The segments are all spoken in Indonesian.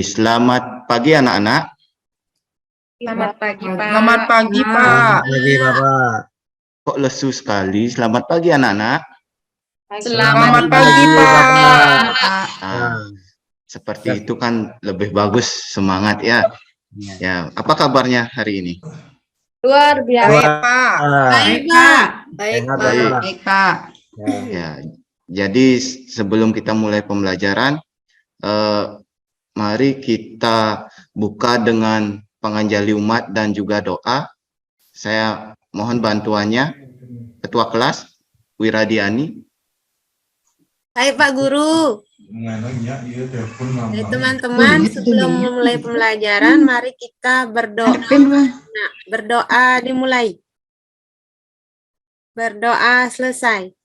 Selamat pagi anak-anak. Selamat pagi, Pak. Selamat pagi, Pak. Selamat pagi, Bapak. Kok lesu sekali? Selamat pagi anak-anak. Selamat pagi, Pak. Nah, seperti itu kan lebih bagus semangat ya. Ya, apa kabarnya hari ini? Luar biasa. Baik, Pak. Baik, Pak. Baik, Baik, Pak. Ya, jadi sebelum kita mulai pembelajaran, mari kita buka dengan penganjali umat dan juga doa. Saya mohon bantuannya Ketua Kelas Wiradiani. Baik Pak Guru. Teman-teman, sebelum memulai pembelajaran, mari kita berdoa. Nah, berdoa dimulai. Berdoa selesai.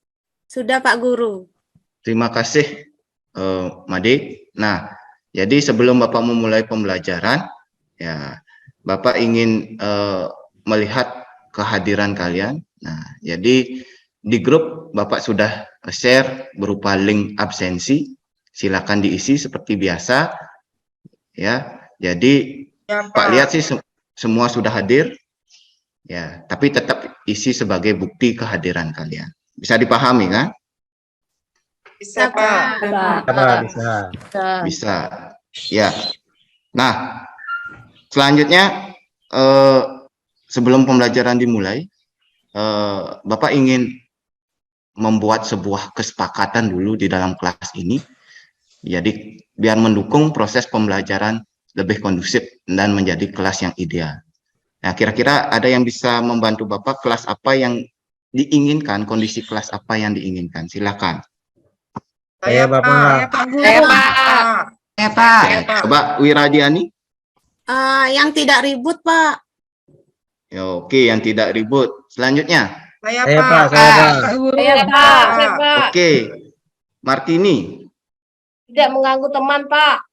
Sudah Pak Guru. Terima kasih, Made. Nah, jadi sebelum Bapak memulai pembelajaran, ya Bapak ingin melihat kehadiran kalian. Nah, jadi di grup Bapak sudah share berupa link absensi. Silakan diisi seperti biasa. Ya, jadi Ya, Pak lihat sih semua sudah hadir. Ya, tapi tetap isi sebagai bukti kehadiran kalian. Bisa dipahami kan? Bisa, Pak. Bisa. Bisa. Ya. Nah, selanjutnya sebelum pembelajaran dimulai, Bapak ingin membuat sebuah kesepakatan dulu di dalam kelas ini. Jadi biar mendukung proses pembelajaran lebih kondusif dan menjadi kelas yang ideal. Nah, kira-kira ada yang bisa membantu Bapak kelas apa yang diinginkan, kondisi kelas apa yang diinginkan? Silakan. Saya, Bapak. Pak Guru. Saya, Pak. Ya, Pak. Coba Wiradiani. Yang tidak ribut Pak. Ya, oke, yang tidak ribut. Selanjutnya. Saya, Saya, Pak. Pak. Saya, Pak. Saya, Pak. Saya, Pak. Oke. Martini. Tidak mengganggu teman, Pak.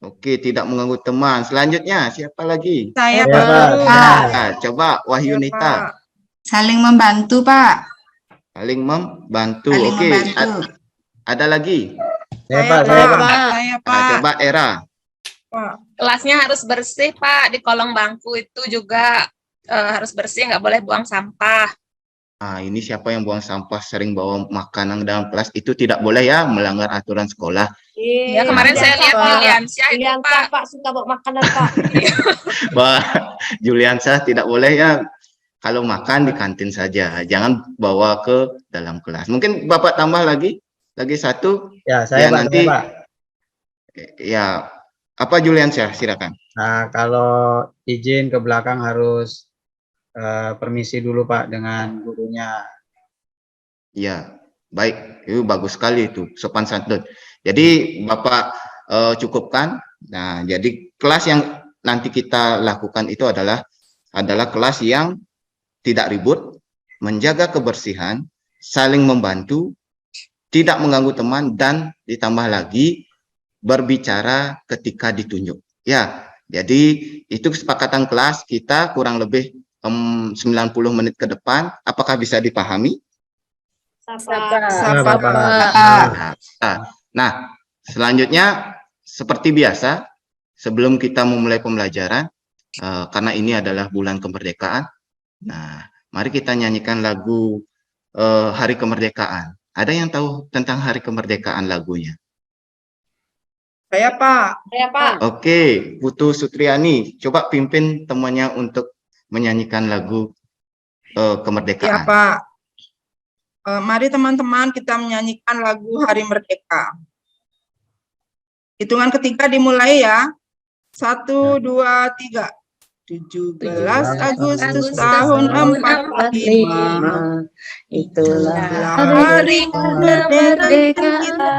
Oke, tidak mengganggu teman. Selanjutnya, siapa lagi? Saya, Saya, Pak Pak. Guru. Nah, coba Ya, Wahyunita. Pak. Saling membantu, Pak. Saling membantu. Saling Oke, membantu. ada lagi. Saya, Pak. Saya, Pak. Saya, Nah, Pak. coba Era. Pak. Kelasnya harus bersih, Pak. Di kolong bangku itu juga harus bersih, nggak boleh buang sampah. Nah, ini siapa yang buang sampah sering bawa makanan dalam kelas itu tidak boleh ya, melanggar aturan sekolah. Ya, kemarin saya lihat Juliansyah itu, Pak. Pak, suka bawa makanan, Pak. Bah, Juliansyah tidak boleh ya. Kalau makan di kantin saja, jangan bawa ke dalam kelas. Mungkin Bapak tambah lagi satu. Ya, saya, Ya, Pak. nanti- Saya, Pak. Ya, apa Juliansyah? Silakan. Nah, kalau izin ke belakang harus permisi dulu, Pak, dengan gurunya. Ya, baik. Itu bagus sekali itu, sopan santun. Jadi Bapak cukupkan. Nah, jadi kelas yang nanti kita lakukan itu adalah kelas yang tidak ribut, menjaga kebersihan, saling membantu, tidak mengganggu teman, dan ditambah lagi berbicara ketika ditunjuk. Ya, jadi itu kesepakatan kelas kita kurang lebih 90 menit ke depan. Apakah bisa dipahami? Saya, Bapak. Nah, selanjutnya seperti biasa, sebelum kita memulai pembelajaran, karena ini adalah bulan kemerdekaan, nah, mari kita nyanyikan lagu Hari Kemerdekaan. Ada yang tahu tentang Hari Kemerdekaan lagunya? Saya, Pak. Saya, Pak. Oke, Putu Sutriani, coba pimpin temannya untuk menyanyikan lagu Ya, kemerdekaan. Pak. Mari teman-teman kita menyanyikan lagu Hari Merdeka. Hitungan ketiga dimulai ya. 1, 2, 3. 17 Agustus tahun 45. Itulah Hari kemerdekaan kita.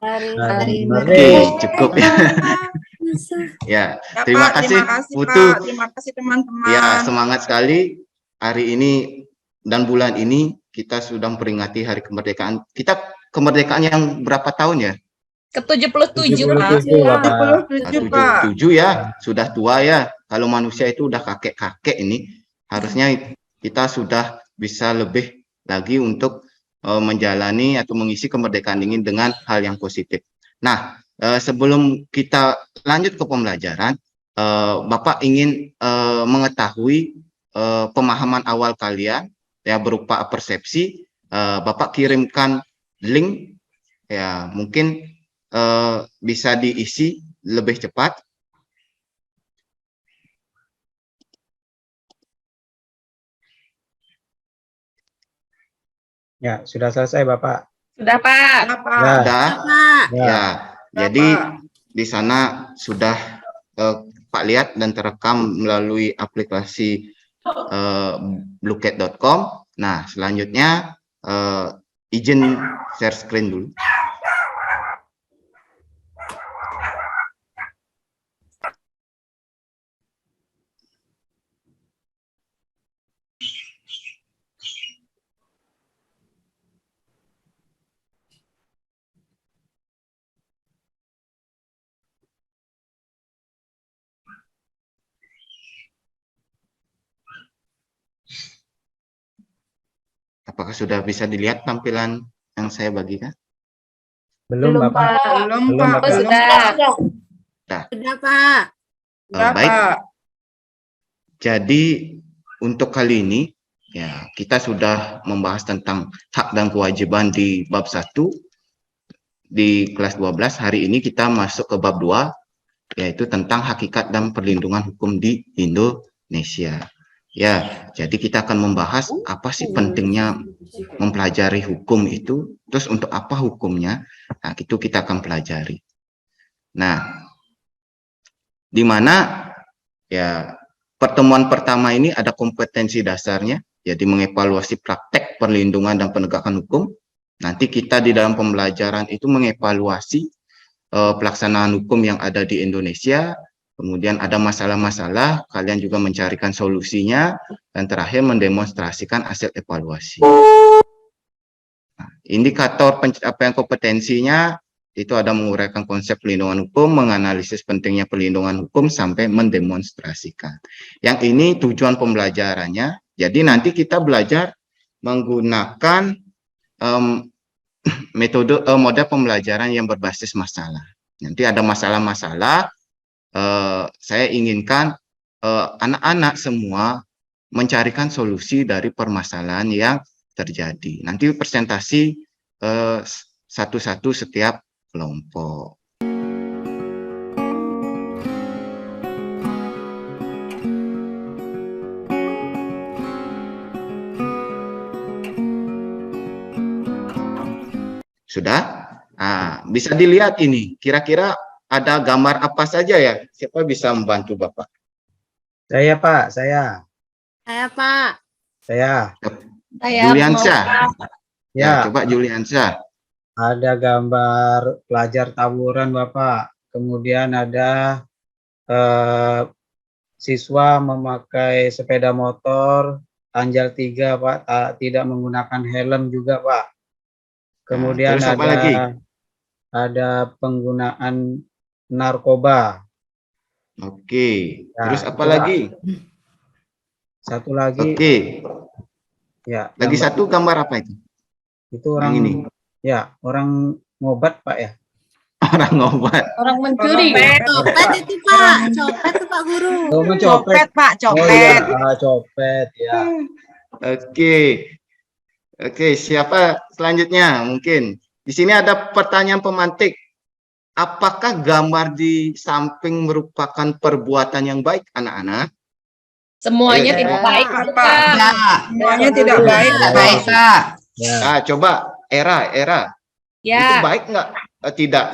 hari Oke, cukup ya. Ya, Ya, terima Pak, kasih, Putu. Pak. Terima kasih teman-teman. Ya, semangat sekali. Hari ini dan bulan ini kita sudah memperingati Hari Kemerdekaan. Kita kemerdekaan yang berapa tahun ya? Ke-77, Pak. 77, Bapak. 77, Pak. 77 ya, sudah tua ya. Kalau manusia itu udah kakek-kakek ini, harusnya kita sudah bisa lebih lagi untuk menjalani atau mengisi kemerdekaan ini dengan hal yang positif. Nah, sebelum kita lanjut ke pembelajaran, Bapak ingin mengetahui pemahaman awal kalian ya berupa persepsi. Bapak kirimkan link ya, mungkin bisa diisi lebih cepat. Ya, sudah selesai Bapak. Sudah, Pak. Kenapa? Ya. Sudah? Pak. Ya, jadi di sana sudah Pak lihat dan terekam melalui aplikasi bluecat.com. Nah, selanjutnya izin share screen dulu. Apakah sudah bisa dilihat tampilan yang saya bagikan? Belum Bapak. Belum, Belum, Pak. Bapak. Belum, Sudah. Pak. Sudah, Pak. Sudah, Baik. Pak. Jadi untuk kali ini ya kita sudah membahas tentang hak dan kewajiban di bab 1 di kelas 12. Hari ini kita masuk ke bab 2 yaitu tentang hakikat dan perlindungan hukum di Indonesia. Ya, jadi kita akan membahas apa sih pentingnya mempelajari hukum itu, terus untuk apa hukumnya. Nah, itu kita akan pelajari. Nah, di mana ya pertemuan pertama ini ada kompetensi dasarnya, jadi mengevaluasi praktek perlindungan dan penegakan hukum. Nanti kita di dalam pembelajaran itu mengevaluasi pelaksanaan hukum yang ada di Indonesia, kemudian ada masalah-masalah, kalian juga mencarikan solusinya, dan terakhir mendemonstrasikan hasil evaluasi. Nah, indikator pencapaian kompetensinya itu ada menguraikan konsep perlindungan hukum, menganalisis pentingnya perlindungan hukum, sampai mendemonstrasikan. Yang ini tujuan pembelajarannya, jadi nanti kita belajar menggunakan metode model pembelajaran yang berbasis masalah. Nanti ada masalah-masalah, saya inginkan anak-anak semua mencarikan solusi dari permasalahan yang terjadi. Nanti presentasi satu-satu setiap kelompok. Sudah? Nah, bisa dilihat ini. Kira-kira ada gambar apa saja ya? Siapa bisa membantu Bapak? Saya Pak, saya. Saya, Pak. Saya. Saya Juliansyah. Ya, Coba Juliansyah. ada gambar pelajar tawuran Bapak. Kemudian ada siswa memakai sepeda motor Anjal 3 Pak, tidak menggunakan helm juga Pak. Kemudian terus apa lagi? ada penggunaan narkoba. Oke. Ya, Terus apa itu, lagi? Satu lagi, Oke. ya. Lagi satu gambar apa itu? Itu orang ini. Ya, orang ngobat Pak ya. Orang ngobat. Orang mencuri. Copet itu, Pak. Copet itu, Pak Guru. Oh, mencopet. Copet, Pak. Oh Copet. iya, copet ya. Oke. Oke, siapa selanjutnya? Mungkin di sini ada pertanyaan pemantik. Apakah gambar di samping merupakan perbuatan yang baik, anak-anak? Semuanya Ayo, tidak Pak. baik, Pak. Pak. Semuanya tidak baik. Baik, Pak. Ya. Coba Era. Itu Ya, baik nggak? Tidak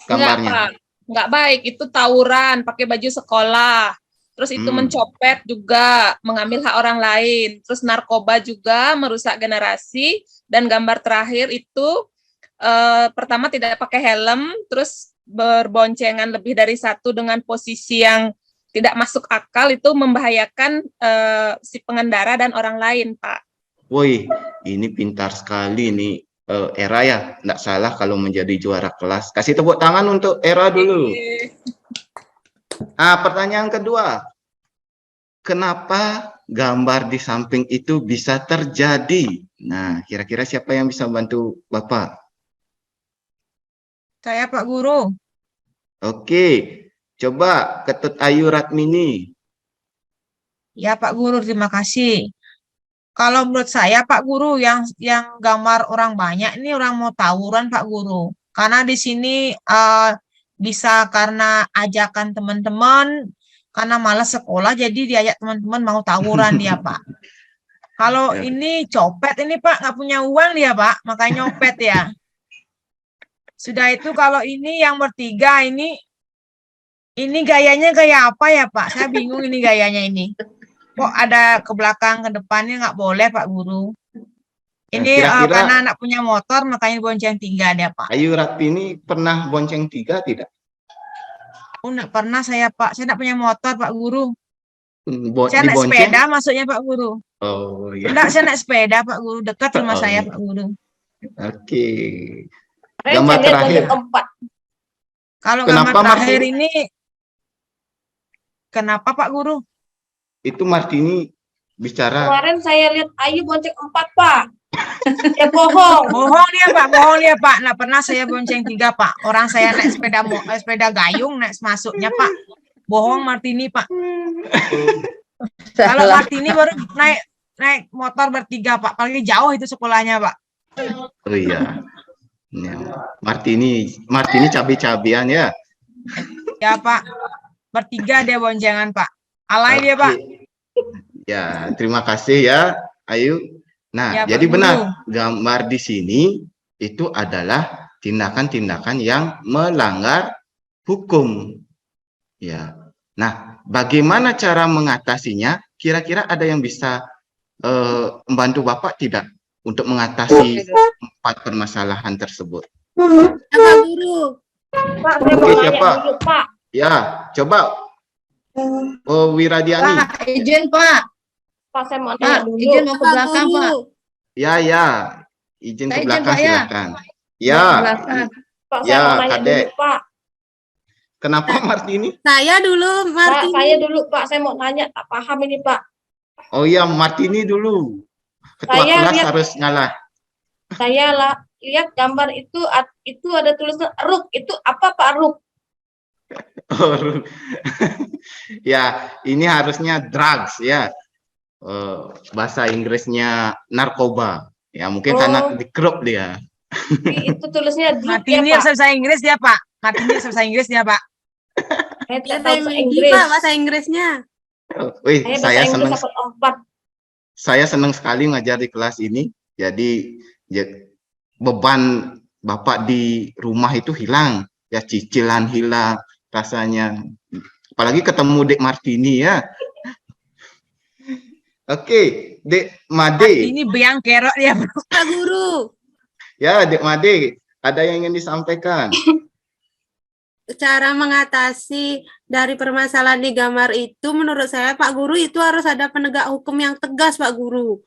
enggak, gambarnya. Pak. Enggak baik. Itu tawuran, pakai baju sekolah. Terus itu mencopet juga, mengambil hak orang lain. Terus narkoba juga, merusak generasi. Dan gambar terakhir itu, pertama tidak pakai helm, terus berboncengan lebih dari satu dengan posisi yang tidak masuk akal, itu membahayakan si pengendara dan orang lain, Pak. Woi, ini pintar sekali nih Era ya. Nggak salah kalau menjadi juara kelas. Kasih tepuk tangan untuk Era dulu. Pertanyaan kedua. Kenapa gambar di samping itu bisa terjadi? Nah, kira-kira siapa yang bisa bantu Bapak? Saya Pak Guru. Oke, coba Ketut Ayu Ratmini. Ya Pak Guru, terima kasih. Kalau menurut saya Pak Guru yang gambar orang banyak ini orang mau tawuran Pak Guru. Karena di sini bisa karena ajakan teman-teman, karena malas sekolah jadi diajak teman-teman mau tawuran dia Pak. Kalau ini copet ini Pak nggak punya uang dia Pak, makanya nyopet ya. Sudah itu kalau ini yang bertiga ini gayanya gaya apa ya Pak? Saya bingung ini gayanya ini. Kok ada ke belakang ke depannya nggak boleh Pak Guru. Ini Kira-kira karena anak punya motor makanya bonceng 3 dia Pak. Ayu Ratmini pernah bonceng 3 tidak? Oh nggak pernah saya Pak. Saya nggak punya motor Pak Guru. Saya naik Dibonceng? sepeda maksudnya Pak Guru. Oh iya. Enggak, saya naik sepeda Pak Guru. Dekat rumah saya Pak Guru. Oke. Kemarin Gambar saya lihat terakhir. bonceng 4. Kalau Kenapa, gambar terakhir Martin? ini kenapa Pak Guru? Itu Martini bicara. Kemarin saya lihat Ayu bonceng 4, Pak. Ya bohong. Bohong dia Pak. Nggak pernah saya bonceng 3 Pak. Orang saya naik sepeda gayung naik masuknya Pak. Bohong Martini Pak. Kalau Martini baru naik motor bertiga Pak. Paling jauh itu sekolahnya Pak. Oh iya. Ya, Martini cabai-cabian ya. Ya Pak. Bertiga dia boncengan Pak. Alay dia Pak. Ya, terima kasih ya, Ayu. Nah, Ya, Pak jadi Guru. benar gambar di sini itu adalah tindakan-tindakan yang melanggar hukum. Ya. Nah, bagaimana cara mengatasinya? Kira-kira ada yang bisa membantu Bapak tidak untuk mengatasi 4 permasalahan tersebut? Pak Guru. Pak, saya mau Oke, nanya siapa? dulu, Pak. Ya, coba. Oh, Wiradiani. Izin, Pak. Pak, saya mau nanya dulu. Izin mau ke Pak belakang, Guru. Pak. Ya, ya. Izin ke Saya izin, belakang Pak, ya. silakan. Ya. Pak, saya Ya, mau nanya Kadek. dulu, Pak. Kenapa Martini? Saya dulu, Pak, Martin. saya dulu, Pak. Saya mau nanya, tak paham ini, Pak. Oh iya, Martini dulu. Ketua Saya kelas lihat- harus ngalah. Saya lihat gambar itu ada tulisan RUK. Itu apa, Pak, RUK? Oh, ya, ini harusnya drugs ya. Bahasa Inggrisnya narkoba. Ya, mungkin karena di crop dia. Itu tulisnya DRUK ya, Martini Pak. bahasa Inggris dia Pak. Martini bahasa Inggris dia Pak. Saya Ya, tidak tahu saya bahasa Medi, Inggris. Pak, bahasa Inggrisnya. Wih, Saya bahasa saya Inggris senang dapat 4. saya senang sekali ngajar di kelas ini. Jadi beban Bapak di rumah itu hilang, ya cicilan hilang rasanya. Apalagi ketemu Dek Martini ya. Oke, Dek Made. Ini beang kerok dia Pak. Pak Guru. Ya, Dek Made, ada yang ingin disampaikan? Cara mengatasi dari permasalahan di gambar itu menurut saya Pak Guru itu harus ada penegak hukum yang tegas Pak Guru.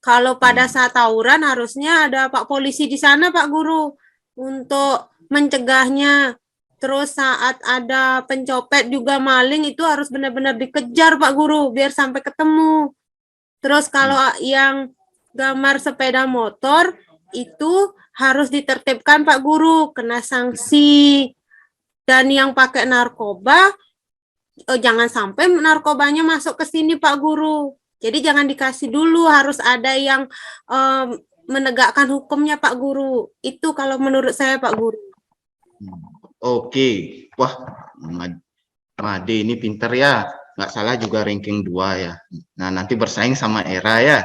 Kalau pada saat tawuran harusnya ada Pak polisi di sana Pak Guru untuk mencegahnya. Terus saat ada pencopet juga maling itu harus benar-benar dikejar Pak Guru biar sampai ketemu. Terus kalau yang gambar sepeda motor itu harus ditertibkan Pak Guru, kena sanksi. Dan yang pakai narkoba, jangan sampai narkobanya masuk ke sini Pak Guru. Jadi jangan dikasih dulu, harus ada yang menegakkan hukumnya Pak Guru. Itu kalau menurut saya Pak Guru. Oke, wah, Made ini pinter ya, nggak salah juga ranking 2 ya. Nah, nanti bersaing sama Era ya.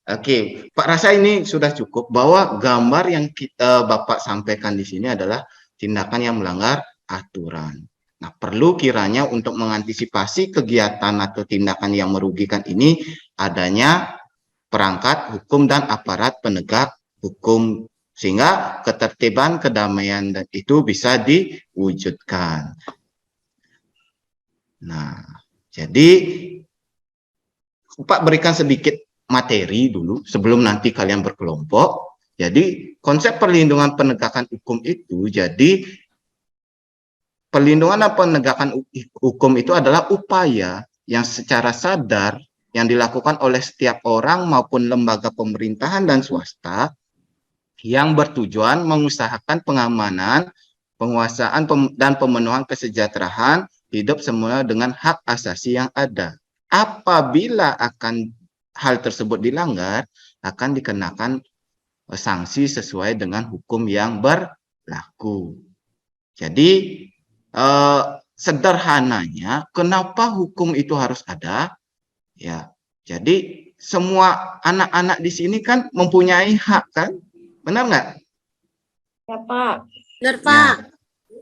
Oke, Pak rasa ini sudah cukup bahwa gambar yang Bapak sampaikan di sini adalah tindakan yang melanggar aturan. Nah, perlu kiranya untuk mengantisipasi kegiatan atau tindakan yang merugikan ini adanya perangkat hukum dan aparat penegak hukum sehingga ketertiban, kedamaian dan itu bisa diwujudkan. Nah, jadi Pak berikan sedikit materi dulu sebelum nanti kalian berkelompok. Jadi konsep perlindungan penegakan hukum itu jadi perlindungan dan penegakan hukum itu adalah upaya yang secara sadar yang dilakukan oleh setiap orang maupun lembaga pemerintahan dan swasta yang bertujuan mengusahakan pengamanan, penguasaan dan pemenuhan kesejahteraan hidup semula dengan hak asasi yang ada. Apabila hal tersebut dilanggar, akan dikenakan sanksi sesuai dengan hukum yang berlaku. Jadi sederhananya, kenapa hukum itu harus ada? Ya, jadi semua anak-anak di sini kan mempunyai hak, kan? Benar nggak? Ya, Pak. Benar, Pak.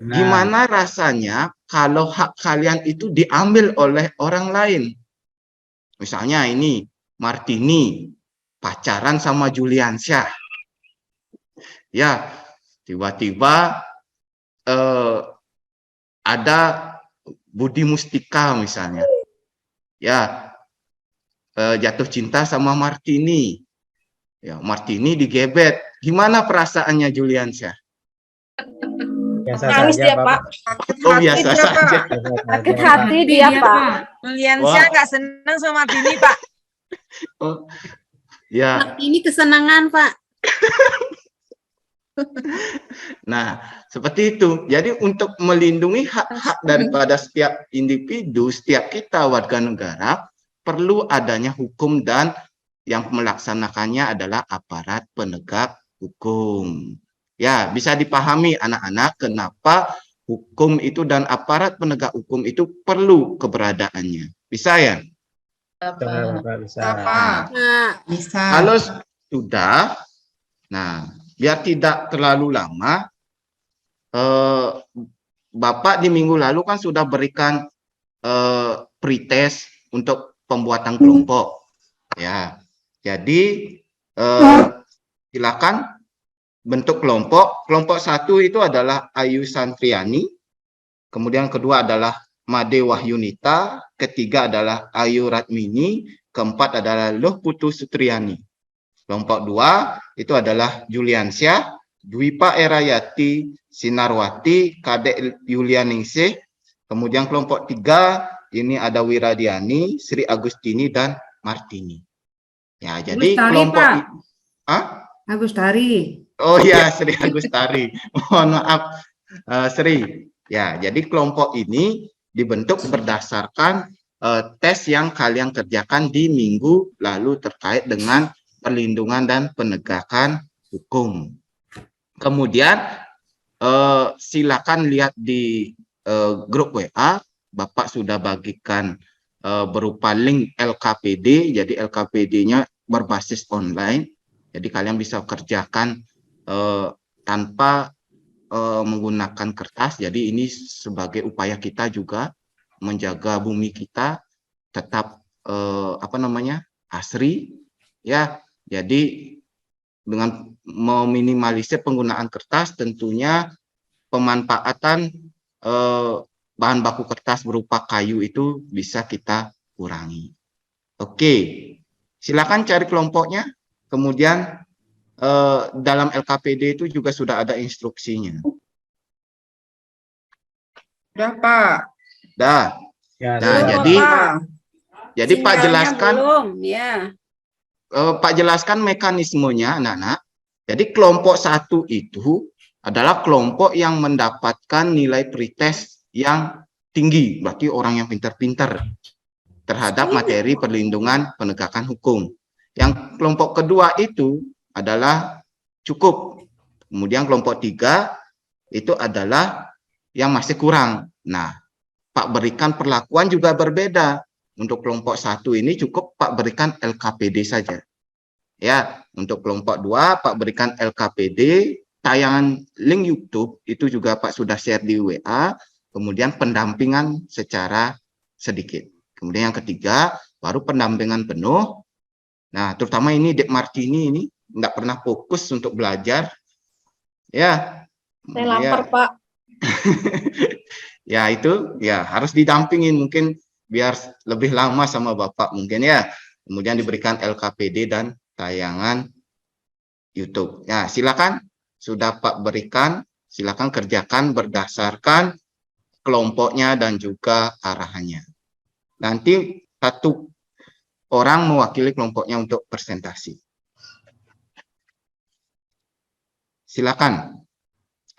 Nah, Gimana rasanya kalau hak kalian itu diambil oleh orang lain? Misalnya ini, Martini pacaran sama Juliansyah. Ya, tiba-tiba ada Budi Mustika misalnya. Ya, jatuh cinta sama Martini. Ya, Martini digebet. Gimana perasaannya Juliansyah? biasa Nangis saja, dia, Pak. Sakit Oh, hati biasa dia, saja. Pak. Sakit hati dia, Pak. Juliansyah Wah. nggak senang sama Martini, Pak. Oh, ya. Ini kesenangan, Pak. Nah, seperti itu. Jadi untuk melindungi hak-hak daripada setiap individu, setiap kita warga negara, perlu adanya hukum dan yang melaksanakannya adalah aparat penegak hukum. Ya, bisa dipahami anak-anak kenapa hukum itu dan aparat penegak hukum itu perlu keberadaannya. Bisa ya? Bisa, Bapak, bisa. Apa? Nah, Bisa. Kalau sudah, nah, biar tidak terlalu lama, Bapak di minggu lalu kan sudah berikan pretest untuk pembuatan kelompok. Ya, jadi silakan bentuk kelompok. Kelompok 1 itu adalah Ayu Santriani, kemudian kedua adalah Made Wahyunita, ketiga adalah Ayu Ratmini, keempat adalah Loh Putu Sutriani. Kelompok 2 itu adalah Juliansyah, Dwipa Erayati, Sinarwati, Kadek Yulianingsih. Kemudian kelompok 3 ini ada Wiradiani, Sri Agustini, dan Martini. Ya, jadi Agustari, kelompok Pak. Hah? Agustari. Oh ya, Sri Agustari. Mohon maaf, Sri. Ya, jadi kelompok ini dibentuk berdasarkan tes yang kalian kerjakan di minggu lalu terkait dengan perlindungan dan penegakan hukum. Kemudian silakan lihat di grup WA, Bapak sudah bagikan berupa link LKPD, jadi LKPD-nya berbasis online, jadi kalian bisa kerjakan tanpa menggunakan kertas. Jadi ini sebagai upaya kita juga menjaga bumi kita tetap asri, ya. Jadi dengan meminimalisir penggunaan kertas, tentunya pemanfaatan bahan baku kertas berupa kayu itu bisa kita kurangi. Oke, silakan cari kelompoknya. Kemudian dalam LKPD itu juga sudah ada instruksinya. Udah, Pak. Dah. Ya, Nah, sudah, jadi Pak. Pak Sinyalnya jelaskan. belum, ya. Pak jelaskan mekanismenya, anak-anak. Jadi kelompok 1 itu adalah kelompok yang mendapatkan nilai pretest yang tinggi, berarti orang yang pintar-pintar terhadap materi perlindungan penegakan hukum. Yang kelompok kedua itu adalah cukup. Kemudian kelompok 3 itu adalah yang masih kurang. Nah, Pak berikan perlakuan juga berbeda. Untuk kelompok 1 ini cukup Pak berikan LKPD saja. Ya, untuk kelompok 2 Pak berikan LKPD, tayangan link YouTube itu juga Pak sudah share di WA, kemudian pendampingan secara sedikit. Kemudian yang ketiga, baru pendampingan penuh. Nah, terutama ini Dek Martini ini enggak pernah fokus untuk belajar. Ya. Saya lapar, Pak. Ya, itu ya harus didampingin mungkin biar lebih lama sama Bapak mungkin ya. Kemudian diberikan LKPD dan tayangan YouTube. Ya, silakan sudah Pak berikan, silakan kerjakan berdasarkan kelompoknya dan juga arahannya. Nanti satu orang mewakili kelompoknya untuk presentasi. Silakan.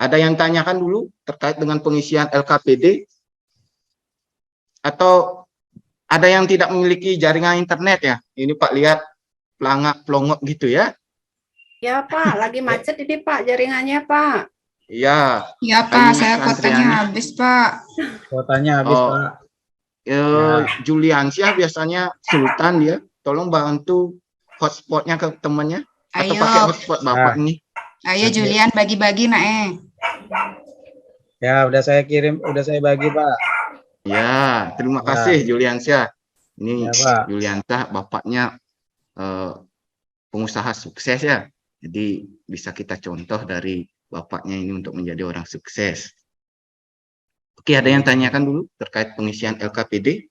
Ada yang tanyakan dulu terkait dengan pengisian LKPD? Atau ada yang tidak memiliki jaringan internet ya? Ini Pak lihat pelangak-pelongok gitu ya. Ya Pak, lagi macet ini Pak jaringannya Pak. Iya. Ya Ayu Pak, saya Santriani. kuotanya habis Pak. Kuotanya habis, Oh. Pak. Juliansyah biasanya Sultan dia. Tolong bantu hotspotnya ke temannya. Atau Ayo. pakai hotspot Bapak ini. Ayo Julian bagi-bagi nak. Ya, udah saya kirim, udah saya bagi, Pak. Ya, terima kasih Juliansyah. Ini Ya, Pak. Juliansyah bapaknya pengusaha sukses ya. Jadi bisa kita contoh dari bapaknya ini untuk menjadi orang sukses. Oke, ada yang tanyakan dulu terkait pengisian LKPD?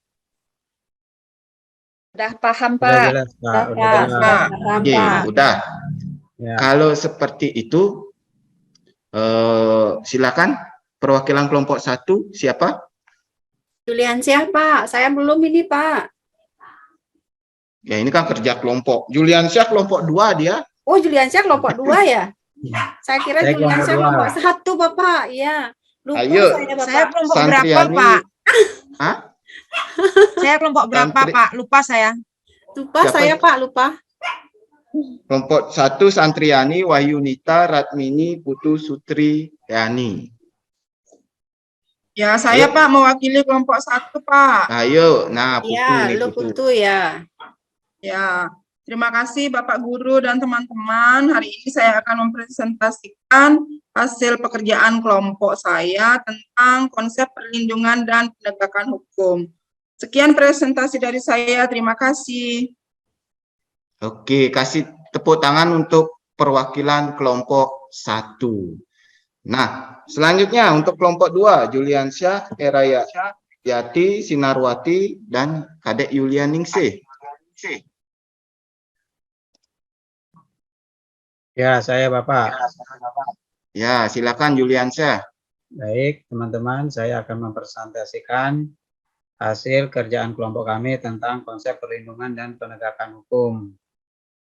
Udah paham, Udah Pak. jelas, Pak. Udah Pak. jelas. Oke, udah. Ya. Kalau seperti itu, silakan perwakilan kelompok 1 siapa? Juliansyah Pak, saya belum ini Pak. Ya ini kan kerja kelompok. Juliansyah kelompok 2 dia. Oh Juliansyah kelompok 2 ya? Saya kira Saya Juliansyah kelompok kelompok 1 Bapak, ya. Lupa Ayo. saya Bapak. Saya kelompok berapa, Santriani. Pak? Hah? Saya kelompok berapa, Santri- Pak? Lupa saya. Lupa Siapa? saya Pak, lupa. Kelompok 1 Santriani, Wahyunita, Ratmini, Putu Sutri, Yani. Ya, saya Ayo. Pak mewakili kelompok 1 Pak. Ayo, nah Putu Ya, nih lu Putu. Putu ya. Ya, terima kasih Bapak Guru dan teman-teman. Hari ini saya akan mempresentasikan hasil pekerjaan kelompok saya tentang konsep perlindungan dan penegakan hukum. Sekian presentasi dari saya. Terima kasih. Oke, kasih tepuk tangan untuk perwakilan kelompok 1. Nah, selanjutnya untuk kelompok 2, Juliansyah, Eraya Yati, Sinarwati, dan Kadek Yulianingsih. Ya, saya Bapak. Ya, silakan Juliansyah. Baik, teman-teman, saya akan mempresentasikan hasil kerjaan kelompok kami tentang konsep perlindungan dan penegakan hukum.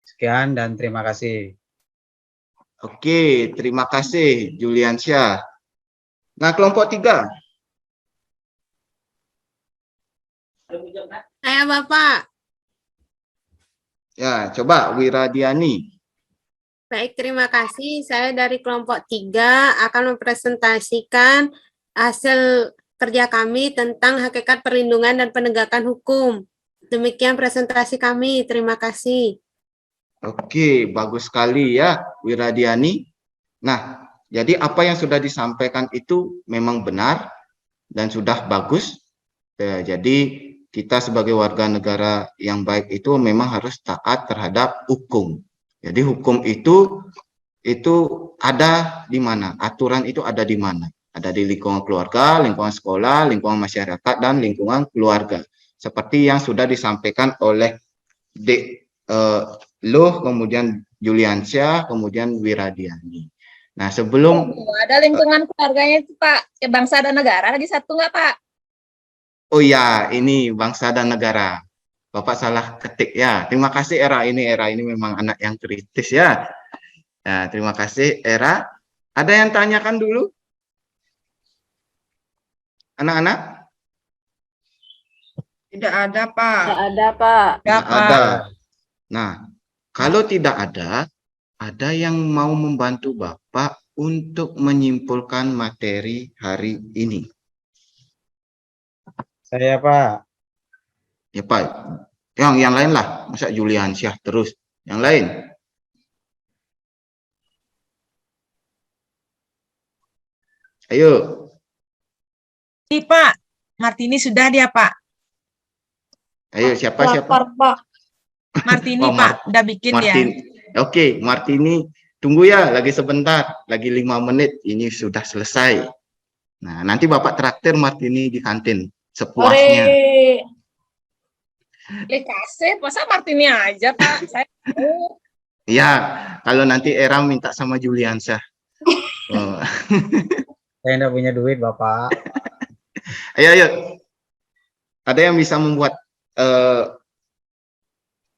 Sekian dan terima kasih. Oke, terima kasih Juliansyah. Nah, kelompok 3. Saya Bapak. Ya, coba Wiradiani. Baik, terima kasih. Saya dari kelompok 3 akan mempresentasikan hasil kerja kami tentang hakikat perlindungan dan penegakan hukum. Demikian presentasi kami. Terima kasih. Oke, bagus sekali ya Wiradiani. Nah, jadi apa yang sudah disampaikan itu memang benar dan sudah bagus. Jadi kita sebagai warga negara yang baik itu memang harus taat terhadap hukum. Jadi hukum itu ada di mana? Aturan itu ada di mana? Ada di lingkungan keluarga, lingkungan sekolah, lingkungan masyarakat, dan lingkungan keluarga. Seperti yang sudah disampaikan oleh Loh, kemudian Juliansyah, kemudian Wiradiani. Nah, sebelum Ada lingkungan keluarganya itu, Pak. Ya, bangsa dan negara lagi satu nggak, Pak? oh ya, ini bangsa dan negara. Bapak salah ketik ya. Terima kasih Era ini memang anak yang kritis ya. Nah, terima kasih Era. Ada yang tanyakan dulu? Anak-anak? Tidak ada Pak. Tidak ada Pak. Ya, Tidak Pak. ada. Nah, kalau tidak ada yang mau membantu Bapak untuk menyimpulkan materi hari ini? Saya Pak. Ya Pak, yang lain lah, masa Juliansyah terus, yang lain. Ayo, Ini Pak, Martini sudah dia Pak. ayo siapa? Lapar, Pak. Martini Oh, Pak, udah bikin dia. Martin. Oke, Martini, tunggu ya, lagi sebentar, lagi 5 menit, ini sudah selesai. Nah, nanti Bapak traktir Martini di kantin, sepuasnya. Ore. Kasih, masa Martini aja, Pak? Saya Ya, kalau nanti Era minta sama Juliansyah. Oh. Saya tidak punya duit, Bapak. Ayo. Ada yang bisa membuat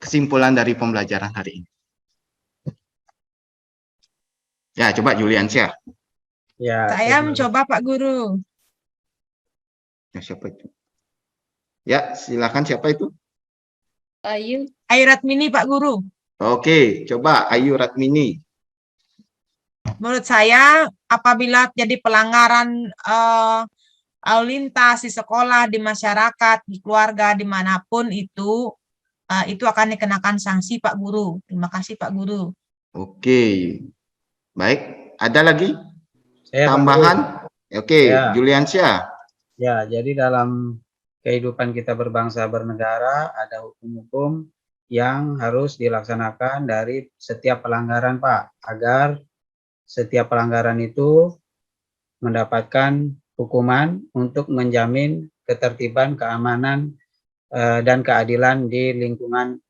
kesimpulan dari pembelajaran hari ini? Ya, coba Juliansyah. Ya, Saya terima mencoba Pak Guru. Ya, siapa itu? Ya, silakan siapa itu? Ayu. Ayu Ratmini Pak Guru. Oke, coba Ayu Ratmini. Menurut saya apabila jadi pelanggaran lalu lintas di sekolah, di masyarakat, di keluarga, dimanapun itu akan dikenakan sanksi Pak Guru. Terima kasih Pak Guru. Oke, baik. Ada lagi Saya, Pak Guru. tambahan? Oke, Ya. Juliansyah. Ya, jadi dalam kehidupan kita berbangsa bernegara ada hukum-hukum yang harus dilaksanakan dari setiap pelanggaran, Pak, agar setiap pelanggaran itu mendapatkan hukuman untuk menjamin ketertiban, keamanan, dan keadilan di lingkungan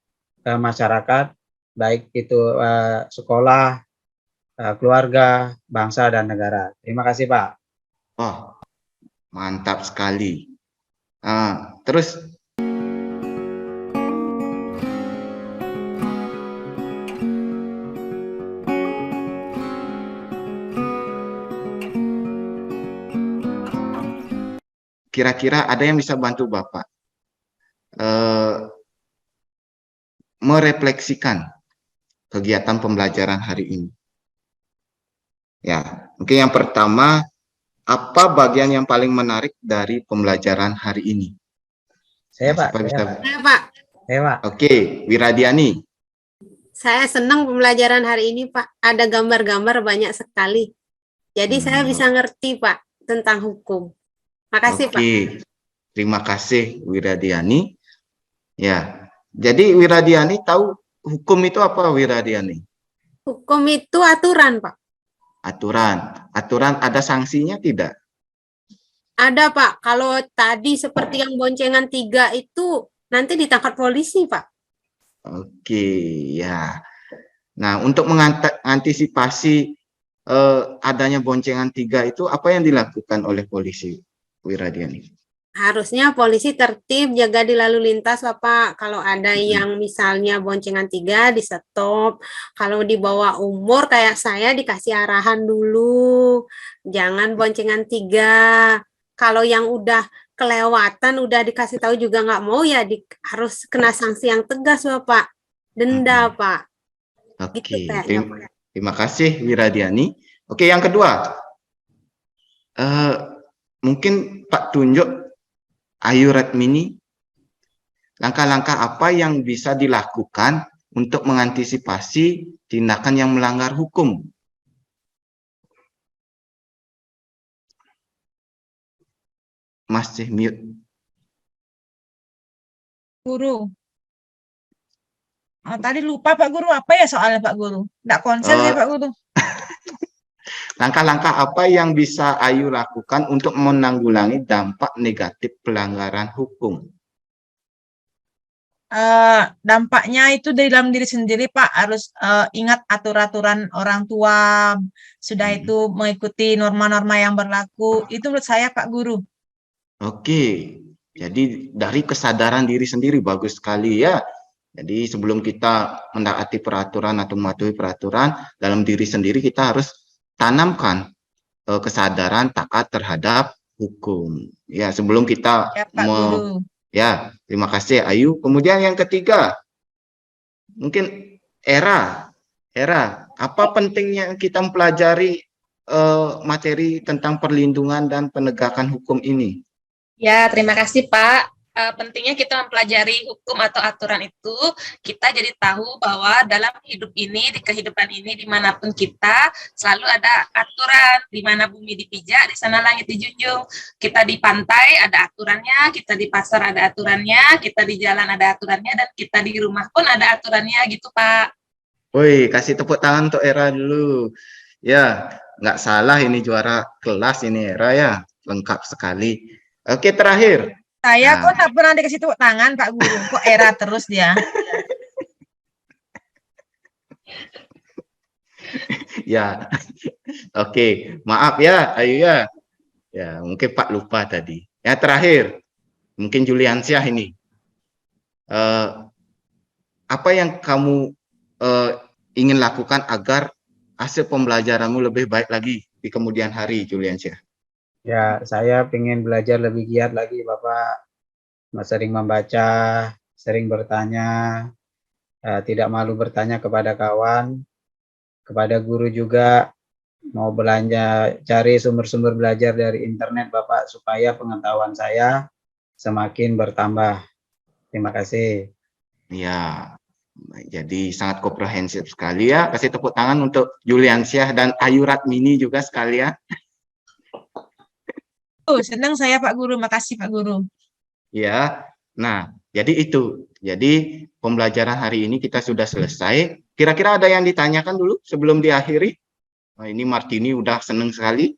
masyarakat, baik itu sekolah, keluarga, bangsa, dan negara. Terima kasih, Pak. Oh, mantap sekali. Terus kira-kira ada yang bisa bantu Bapak merefleksikan kegiatan pembelajaran hari ini? Ya, mungkin yang pertama, apa bagian yang paling menarik dari pembelajaran hari ini? Saya, Nah, Pak. siapa bisa? Saya, Pak, Saya, Pak. Oke, Wiradiani. saya senang pembelajaran hari ini, Pak. Ada gambar-gambar banyak sekali. Jadi saya bisa ngerti, Pak, tentang hukum. Makasih, Pak. Oke, terima kasih Wiradiani. Ya, jadi Wiradiani tahu hukum itu apa, Wiradiani? Hukum itu aturan, Pak. Aturan ada sanksinya tidak? Ada, Pak. Kalau tadi seperti yang boncengan 3 itu nanti ditangkap polisi, Pak. Oke, ya. Nah, untuk mengantisipasi adanya boncengan 3 itu apa yang dilakukan oleh polisi, Wiradiani? Harusnya polisi tertib, jaga di lalu lintas, Bapak. Kalau ada yang misalnya boncengan 3, di stop. Kalau di bawah umur kayak saya dikasih arahan dulu. Jangan boncengan 3. Kalau yang udah kelewatan, udah dikasih tahu juga nggak mau, ya harus kena sanksi yang tegas, Bapak. Denda, Pak. Oke, Gitu kayaknya, Pak. terima kasih Wiradiani. Oke, yang kedua, mungkin Pak tunjuk Ayu Ratmini, langkah-langkah apa yang bisa dilakukan untuk mengantisipasi tindakan yang melanggar hukum? Masih mute. Guru. Tadi lupa Pak Guru, apa ya soalnya Pak Guru? Nggak konsen saya Pak Guru. Langkah-langkah apa yang bisa Ayu lakukan untuk menanggulangi dampak negatif pelanggaran hukum? Dampaknya itu dari dalam diri sendiri Pak, harus ingat aturan-aturan orang tua, sudah itu mengikuti norma-norma yang berlaku, itu menurut saya Pak Guru. Oke, jadi dari kesadaran diri sendiri bagus sekali ya. Jadi sebelum kita menaati peraturan atau mematuhi peraturan dalam diri sendiri, kita harus tanamkan kesadaran taat terhadap hukum. Ya, sebelum kita Ya Pak Guru. Ya, terima kasih Ayu. Kemudian yang ketiga, mungkin Era, apa pentingnya kita mempelajari materi tentang perlindungan dan penegakan hukum ini? Ya, terima kasih Pak. Pentingnya kita mempelajari hukum atau aturan itu, kita jadi tahu bahwa dalam hidup ini, di kehidupan ini, dimanapun kita, selalu ada aturan. Di mana bumi dipijak, di sana langit dijunjung. Kita di pantai ada aturannya, kita di pasar ada aturannya, kita di jalan ada aturannya, dan kita di rumah pun ada aturannya gitu Pak. Woi, kasih tepuk tangan untuk Era dulu. Ya, nggak salah ini juara kelas ini Era ya, lengkap sekali. Oke, terakhir. Saya kok nggak pernah dikasih tepuk tangan Pak Guru, kok Era terus dia. Ya, oke, maaf ya Ayu ya. Ya, mungkin Pak lupa tadi. Ya, terakhir, mungkin Juliansyah ini. Apa yang kamu ingin lakukan agar hasil pembelajaranmu lebih baik lagi di kemudian hari, Juliansyah? Ya, saya ingin belajar lebih giat lagi, Bapak. Sering membaca, sering bertanya, tidak malu bertanya kepada kawan, kepada guru juga, mau belanja, cari sumber-sumber belajar dari internet, Bapak, supaya pengetahuan saya semakin bertambah. Terima kasih. Ya, jadi sangat komprehensif sekali ya. Kasih tepuk tangan untuk Juliansyah dan Ayu Ratmini juga sekali ya. Senang saya Pak Guru, makasih Pak Guru. Ya, nah jadi itu. Jadi pembelajaran hari ini kita sudah selesai. Kira-kira ada yang ditanyakan dulu sebelum diakhiri? Nah, ini Martini udah seneng sekali.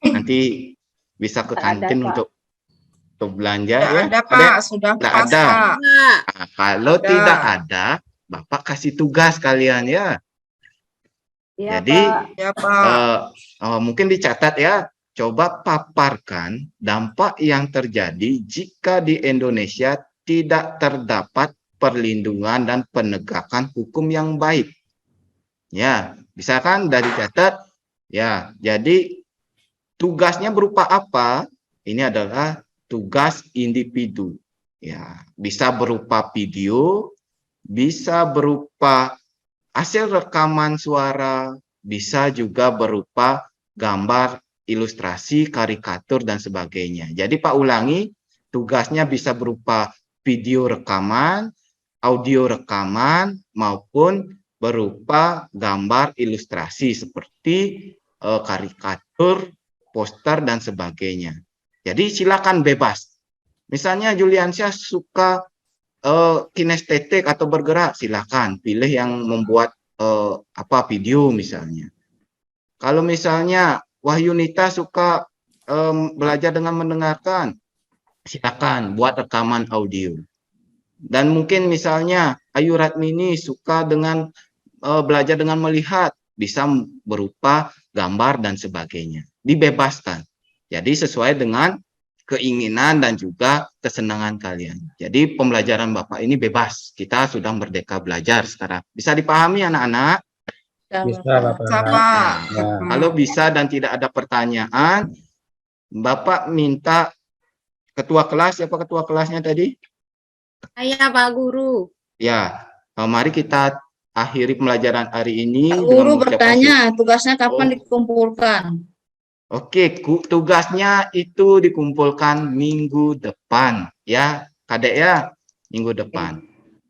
Nanti bisa ke kantin untuk belanja Tidak ya. ada, Pak. Sudah Tidak pas, ada. Pak. Nah, kalau Ada. tidak ada, Bapak kasih tugas kalian ya. Jadi Ya, Pak. mungkin dicatat ya. Coba paparkan dampak yang terjadi jika di Indonesia tidak terdapat perlindungan dan penegakan hukum yang baik. Ya, bisa kan dari catat? Ya, jadi tugasnya berupa apa? Ini adalah tugas individu. Ya, bisa berupa video, bisa berupa hasil rekaman suara, bisa juga berupa gambar, ilustrasi, karikatur, dan sebagainya. Jadi Pak ulangi, tugasnya bisa berupa video rekaman, audio rekaman, maupun berupa gambar ilustrasi seperti karikatur, poster, dan sebagainya. Jadi silakan bebas. Misalnya Juliansyah suka kinestetik atau bergerak, silakan pilih yang membuat video misalnya. Kalau misalnya Wahyunita suka belajar dengan mendengarkan, silakan buat rekaman audio. Dan mungkin misalnya Ayu Ratmini suka dengan belajar dengan melihat, bisa berupa gambar dan sebagainya. Dibebaskan. Jadi sesuai dengan keinginan dan juga kesenangan kalian. Jadi pembelajaran Bapak ini bebas. Kita sudah merdeka belajar sekarang. Bisa dipahami anak-anak? Bisa, Bapak. Bisa, Pak. Ya. Kalau bisa dan tidak ada pertanyaan, Bapak minta ketua kelas, siapa ketua kelasnya tadi? Saya Pak Guru. Ya, mari kita akhiri pembelajaran hari ini. Pak dengan Guru mengucapkan bertanya, tugasnya kapan Oh. dikumpulkan? Oke, tugasnya itu dikumpulkan minggu depan, ya, Kadek ya, minggu depan.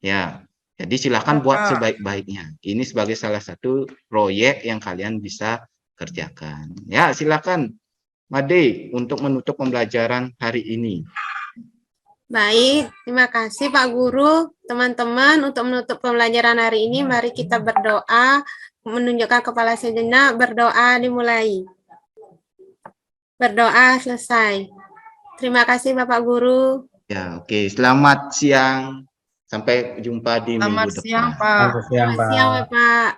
Ya, jadi silakan buat sebaik-baiknya. Ini sebagai salah satu proyek yang kalian bisa kerjakan. Ya, silakan, Made, untuk menutup pembelajaran hari ini. Baik, terima kasih Pak Guru. Teman-teman, untuk menutup pembelajaran hari ini, mari kita berdoa, menunjukkan kepala sejenak, berdoa dimulai. Berdoa selesai. Terima kasih Bapak Guru. Ya, oke. Selamat siang. Sampai jumpa di Selamat minggu siang, depan. Pak. Selamat siang, Selamat siang Pak. Bapak.